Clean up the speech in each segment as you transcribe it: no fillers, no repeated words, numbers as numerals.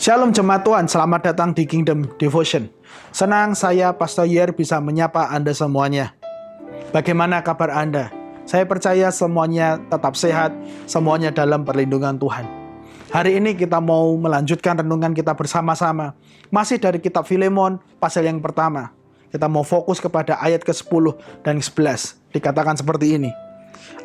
Shalom jemaat Tuhan, selamat datang di Kingdom Devotion. Senang saya Pastor Yer bisa menyapa Anda semuanya. Bagaimana kabar Anda? Saya percaya semuanya tetap sehat, semuanya dalam perlindungan Tuhan. Hari ini kita mau melanjutkan renungan kita bersama-sama. Masih dari kitab Filemon, pasal yang pertama. Kita mau fokus kepada ayat ke-10 dan ke-11. Dikatakan seperti ini.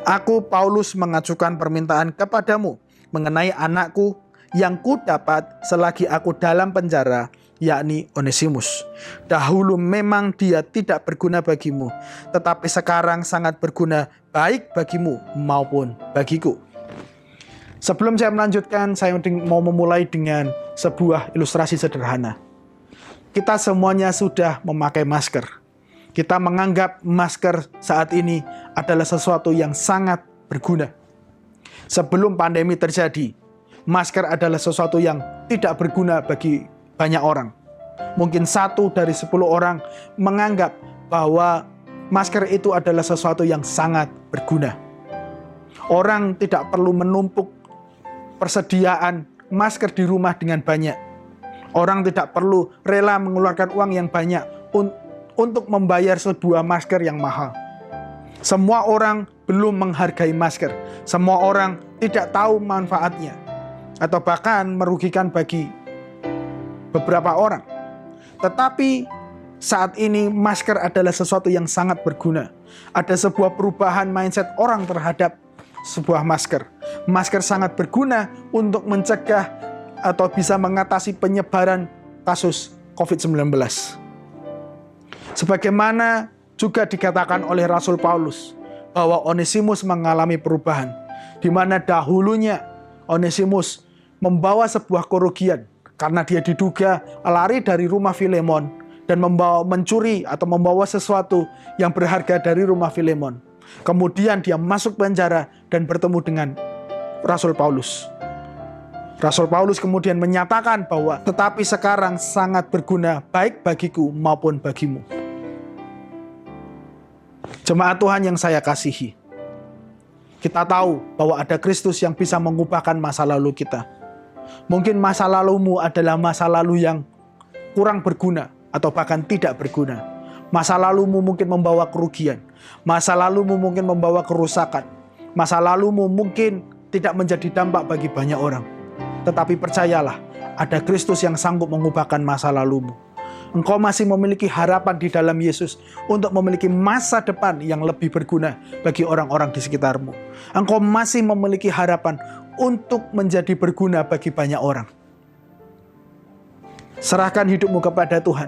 Aku Paulus mengajukan permintaan kepadamu mengenai anakku yang ku dapat selagi aku dalam penjara, yakni Onesimus. Dahulu memang dia tidak berguna bagimu, tetapi sekarang sangat berguna baik bagimu maupun bagiku. Sebelum saya melanjutkan, saya mau memulai dengan sebuah ilustrasi sederhana. Kita semuanya sudah memakai masker. Kita menganggap masker saat ini adalah sesuatu yang sangat berguna. Sebelum pandemi terjadi, masker adalah sesuatu yang tidak berguna bagi banyak orang. Mungkin 1 dari 10 orang menganggap bahwa masker itu adalah sesuatu yang sangat berguna. Orang tidak perlu menumpuk persediaan masker di rumah dengan banyak. Orang tidak perlu rela mengeluarkan uang yang banyak untuk membayar sebuah masker yang mahal. Semua orang belum menghargai masker. Semua orang tidak tahu manfaatnya, atau bahkan merugikan bagi beberapa orang. Tetapi saat ini masker adalah sesuatu yang sangat berguna. Ada sebuah perubahan mindset orang terhadap sebuah masker. Masker sangat berguna untuk mencegah atau bisa mengatasi penyebaran kasus COVID-19. Sebagaimana juga dikatakan oleh Rasul Paulus bahwa Onesimus mengalami perubahan, di mana dahulunya Onesimus membawa sebuah kerugian karena dia diduga lari dari rumah Filemon dan mencuri atau membawa sesuatu yang berharga dari rumah Filemon. Kemudian dia masuk penjara dan bertemu dengan Rasul Paulus. Rasul Paulus kemudian menyatakan bahwa tetapi sekarang sangat berguna baik bagiku maupun bagimu. Jemaat Tuhan yang saya kasihi, kita tahu bahwa ada Kristus yang bisa mengubahkan masa lalu kita. Mungkin masa lalumu adalah masa lalu yang kurang berguna atau bahkan tidak berguna. Masa lalumu mungkin membawa kerugian. Masa lalumu mungkin membawa kerusakan. Masa lalumu mungkin tidak menjadi dampak bagi banyak orang. Tetapi percayalah, ada Kristus yang sanggup mengubahkan masa lalumu. Engkau masih memiliki harapan di dalam Yesus untuk memiliki masa depan yang lebih berguna bagi orang-orang di sekitarmu. Engkau masih memiliki harapan untuk menjadi berguna bagi banyak orang. Serahkan hidupmu kepada Tuhan.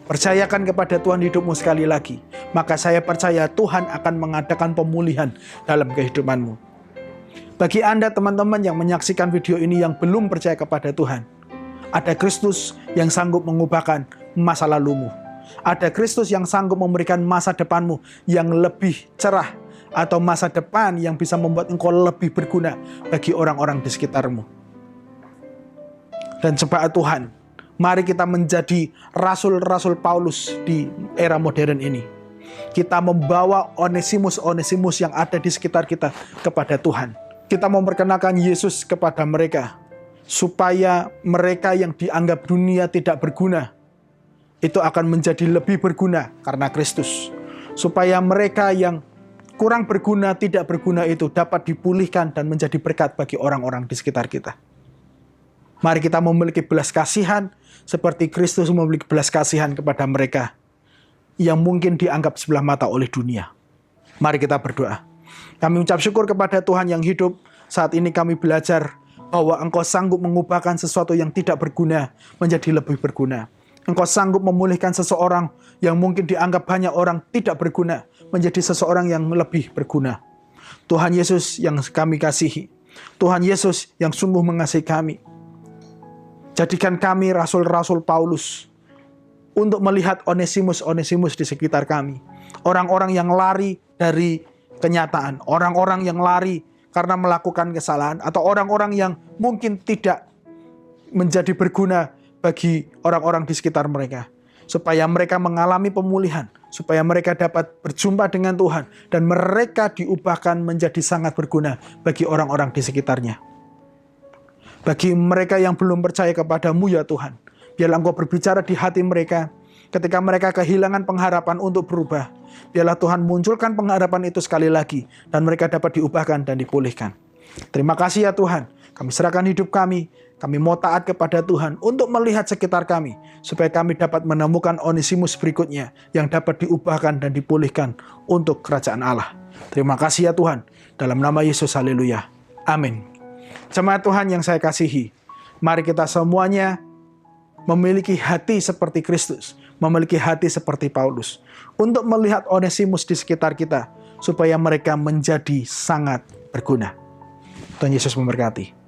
Percayakan kepada Tuhan hidupmu sekali lagi. Maka saya percaya Tuhan akan mengadakan pemulihan dalam kehidupanmu. Bagi Anda teman-teman yang menyaksikan video ini yang belum percaya kepada Tuhan, ada Kristus yang sanggup mengubahkan masa lalumu. Ada Kristus yang sanggup memberikan masa depanmu yang lebih cerah, atau masa depan yang bisa membuat engkau lebih berguna bagi orang-orang di sekitarmu. Dan jemaat Tuhan, mari kita menjadi rasul-rasul Paulus di era modern ini. Kita membawa Onesimus yang ada di sekitar kita kepada Tuhan. Kita memperkenalkan Yesus kepada mereka, supaya mereka yang dianggap dunia tidak berguna, itu akan menjadi lebih berguna karena Kristus. Supaya mereka yang kurang berguna, tidak berguna itu dapat dipulihkan dan menjadi berkat bagi orang-orang di sekitar kita. Mari kita memiliki belas kasihan seperti Kristus memiliki belas kasihan kepada mereka yang mungkin dianggap sebelah mata oleh dunia. Mari kita berdoa. Kami ucap syukur kepada Tuhan yang hidup. Saat ini kami belajar bahwa Engkau sanggup mengubahkan sesuatu yang tidak berguna menjadi lebih berguna. Engkau sanggup memulihkan seseorang yang mungkin dianggap banyak orang tidak berguna menjadi seseorang yang lebih berguna. Tuhan Yesus yang kami kasihi, Tuhan Yesus yang sungguh mengasihi kami, jadikan kami rasul-rasul Paulus untuk melihat Onesimus di sekitar kami. Orang-orang yang lari dari kenyataan, orang-orang yang lari karena melakukan kesalahan, atau orang-orang yang mungkin tidak menjadi berguna bagi orang-orang di sekitar mereka. Supaya mereka mengalami pemulihan, supaya mereka dapat berjumpa dengan Tuhan, dan mereka diubahkan menjadi sangat berguna bagi orang-orang di sekitarnya. Bagi mereka yang belum percaya kepadamu ya Tuhan, biarlah Engkau berbicara di hati mereka. Ketika mereka kehilangan pengharapan untuk berubah, biarlah Tuhan munculkan pengharapan itu sekali lagi, dan mereka dapat diubahkan dan dipulihkan. Terima kasih ya Tuhan, kami serahkan hidup kami mau taat kepada Tuhan untuk melihat sekitar kami, supaya kami dapat menemukan Onesimus berikutnya yang dapat diubahkan dan dipulihkan untuk kerajaan Allah. Terima kasih ya Tuhan, dalam nama Yesus, haleluya, amin. Jemaat Tuhan yang saya kasihi, mari kita semuanya memiliki hati seperti Kristus, memiliki hati seperti Paulus, untuk melihat Onesimus di sekitar kita, supaya mereka menjadi sangat berguna. Tuhan Yesus memberkati.